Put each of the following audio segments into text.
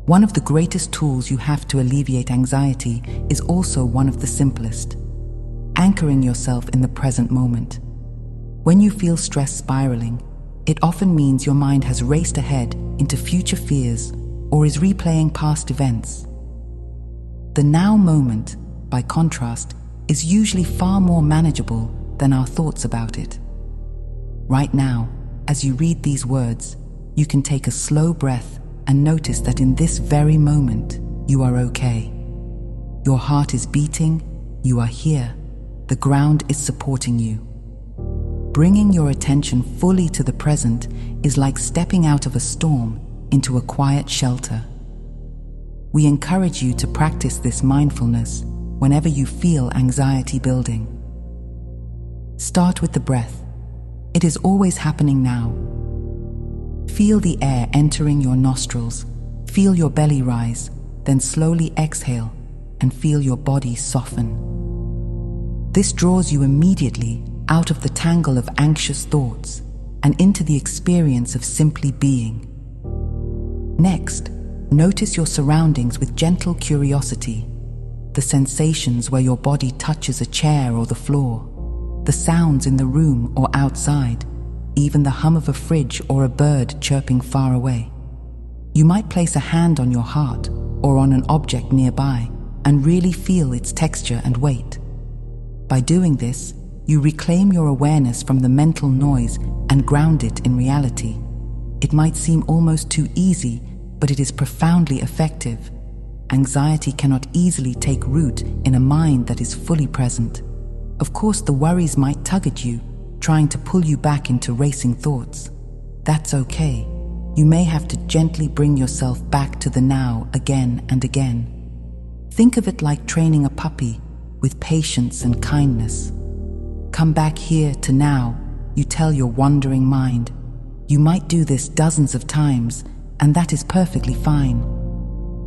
One of the greatest tools you have to alleviate anxiety is also one of the simplest: anchoring yourself in the present moment. When you feel stress spiraling, it often means your mind has raced ahead into future fears or is replaying past events. The now moment, by contrast, is usually far more manageable than our thoughts about it. Right now, as you read these words, you can take a slow breath and notice that in this very moment, you are okay. Your heart is beating, you are here, the ground is supporting you. Bringing your attention fully to the present is like stepping out of a storm into a quiet shelter. We encourage you to practice this mindfulness whenever you feel anxiety building. Start with the breath. It is always happening now. Feel the air entering your nostrils, feel your belly rise, then slowly exhale and feel your body soften. This draws you immediately out of the tangle of anxious thoughts and into the experience of simply being. Next, notice your surroundings with gentle curiosity, the sensations where your body touches a chair or the floor, the sounds in the room or outside, even the hum of a fridge or a bird chirping far away. You might place a hand on your heart or on an object nearby and really feel its texture and weight. By doing this, you reclaim your awareness from the mental noise and ground it in reality. It might seem almost too easy, but it is profoundly effective. Anxiety cannot easily take root in a mind that is fully present. Of course, the worries might tug at you, trying to pull you back into racing thoughts. That's okay. You may have to gently bring yourself back to the now again and again. Think of it like training a puppy with patience and kindness. Come back here to now, you tell your wandering mind. You might do this dozens of times, and that is perfectly fine.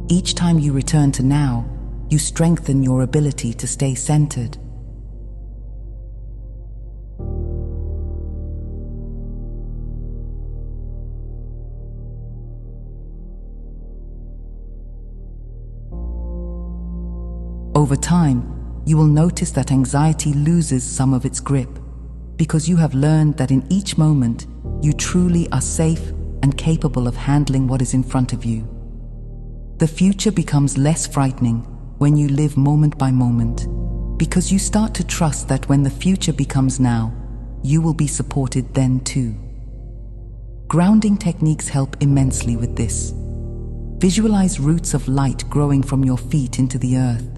Each time you return to now, you strengthen your ability to stay centered. Over time, you will notice that anxiety loses some of its grip, because you have learned that in each moment, you truly are safe and capable of handling what is in front of you. The future becomes less frightening when you live moment by moment, because you start to trust that when the future becomes now, you will be supported then too. Grounding techniques help immensely with this. Visualize roots of light growing from your feet into the earth,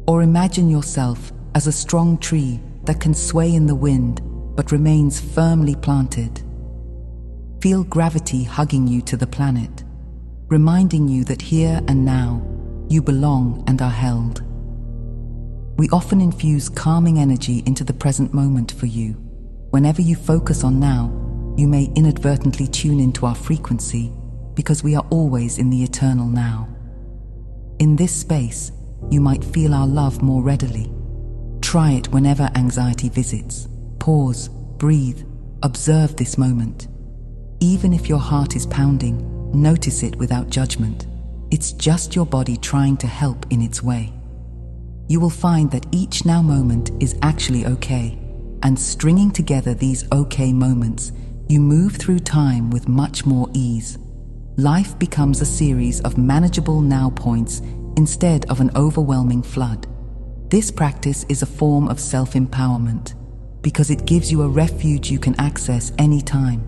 or imagine yourself as a strong tree that can sway in the wind but remains firmly planted. Feel gravity hugging you to the planet, reminding you that here and now, you belong and are held. We often infuse calming energy into the present moment for you. Whenever you focus on now, you may inadvertently tune into our frequency, because we are always in the eternal now. In this space, you might feel our love more readily. Try it whenever anxiety visits. Pause, breathe, observe this moment. Even if your heart is pounding, notice it without judgment. It's just your body trying to help in its way. You will find that each now moment is actually okay, and stringing together these okay moments, you move through time with much more ease. Life becomes a series of manageable now points instead of an overwhelming flood. This practice is a form of self-empowerment, because it gives you a refuge you can access anytime.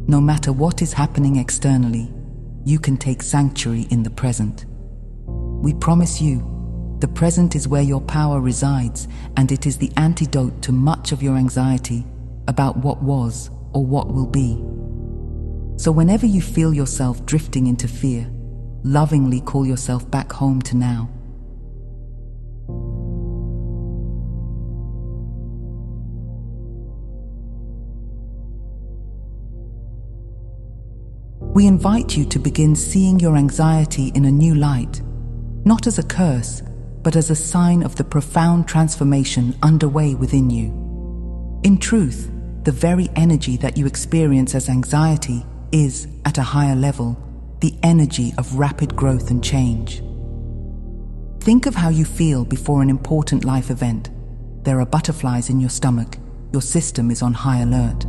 No matter what is happening externally, you can take sanctuary in the present. We promise you, the present is where your power resides, and it is the antidote to much of your anxiety about what was or what will be. So whenever you feel yourself drifting into fear, lovingly call yourself back home to now. We invite you to begin seeing your anxiety in a new light, not as a curse, but as a sign of the profound transformation underway within you. In truth, the very energy that you experience as anxiety is, at a higher level, the energy of rapid growth and change. Think of how you feel before an important life event. There are butterflies in your stomach, your system is on high alert.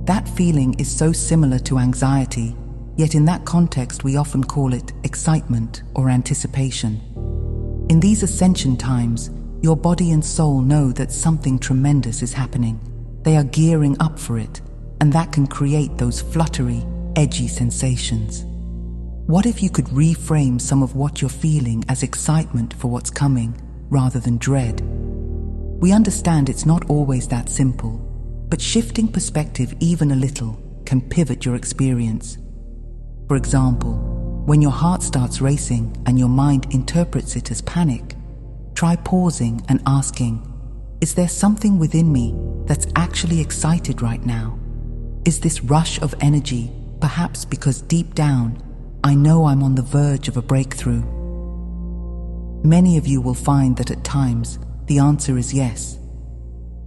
That feeling is so similar to anxiety, yet in that context we often call it excitement or anticipation. In these ascension times, your body and soul know that something tremendous is happening. They are gearing up for it, and that can create those fluttery, edgy sensations. What if you could reframe some of what you're feeling as excitement for what's coming, rather than dread? We understand it's not always that simple, but shifting perspective even a little can pivot your experience. For example, when your heart starts racing and your mind interprets it as panic, try pausing and asking, is there something within me that's actually excited right now? Is this rush of energy perhaps because deep down, I know I'm on the verge of a breakthrough? Many of you will find that at times, the answer is yes.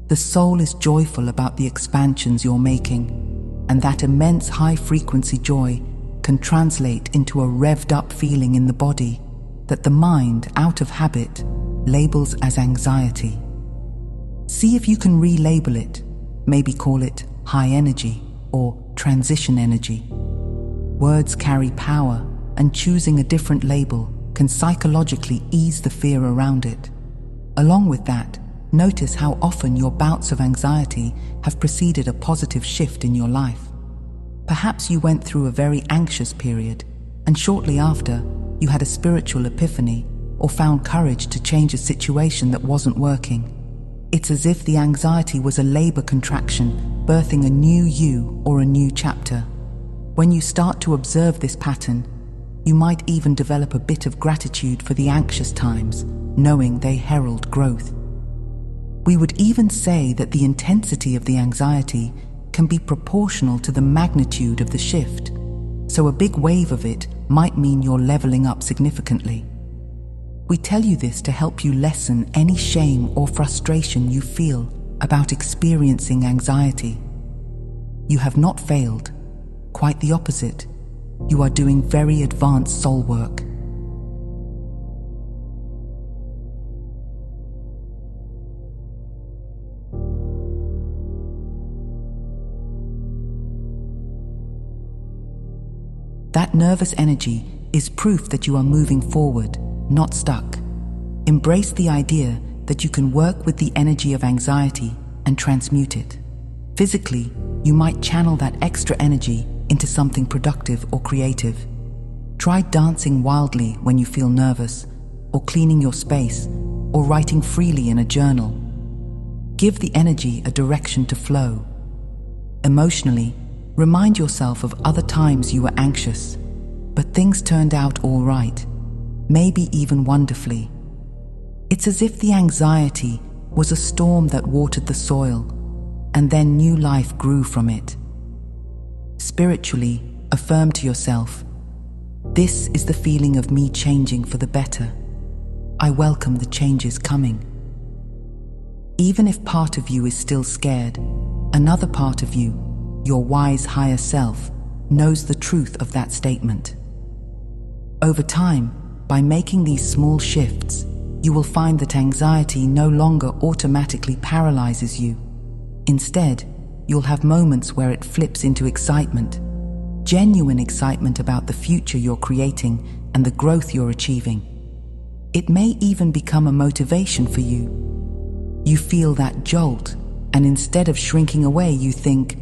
The soul is joyful about the expansions you're making, and that immense high-frequency joy can translate into a revved-up feeling in the body that the mind, out of habit, labels as anxiety. See if you can relabel it, maybe call it high energy or transition energy. Words carry power, and choosing a different label can psychologically ease the fear around it. Along with that, notice how often your bouts of anxiety have preceded a positive shift in your life. Perhaps you went through a very anxious period, and shortly after, you had a spiritual epiphany or found courage to change a situation that wasn't working. It's as if the anxiety was a labor contraction, birthing a new you or a new chapter. When you start to observe this pattern, you might even develop a bit of gratitude for the anxious times, knowing they herald growth. We would even say that the intensity of the anxiety can be proportional to the magnitude of the shift, so a big wave of it might mean you're leveling up significantly. We tell you this to help you lessen any shame or frustration you feel about experiencing anxiety. You have not failed. Quite the opposite. You are doing very advanced soul work. That nervous energy is proof that you are moving forward, not stuck. Embrace the idea that you can work with the energy of anxiety and transmute it. Physically, you might channel that extra energy into something productive or creative. Try dancing wildly when you feel nervous, or cleaning your space, or writing freely in a journal. Give the energy a direction to flow. Emotionally, remind yourself of other times you were anxious, but things turned out all right, maybe even wonderfully. It's as if the anxiety was a storm that watered the soil, and then new life grew from it. Spiritually, affirm to yourself, this is the feeling of me changing for the better. I welcome the changes coming. Even if part of you is still scared, another part of you, your wise higher self, knows the truth of that statement. Over time, by making these small shifts, you will find that anxiety no longer automatically paralyzes you. Instead, you'll have moments where it flips into excitement, genuine excitement about the future you're creating and the growth you're achieving. It may even become a motivation for you. You feel that jolt, and instead of shrinking away, you think,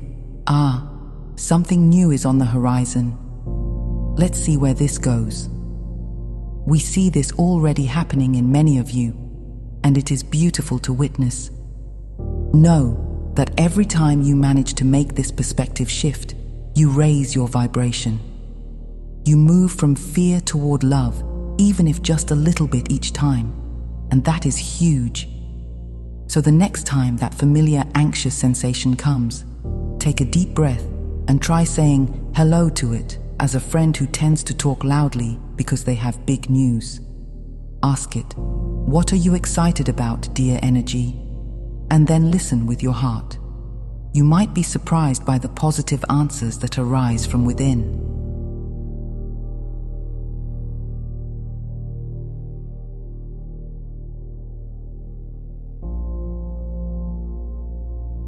something new is on the horizon. Let's see where this goes. We see this already happening in many of you, and it is beautiful to witness. Know that every time you manage to make this perspective shift, you raise your vibration. You move from fear toward love, even if just a little bit each time, and that is huge. So the next time that familiar anxious sensation comes, take a deep breath and try saying hello to it as a friend who tends to talk loudly because they have big news. Ask it, what are you excited about, dear energy? And then listen with your heart. You might be surprised by the positive answers that arise from within.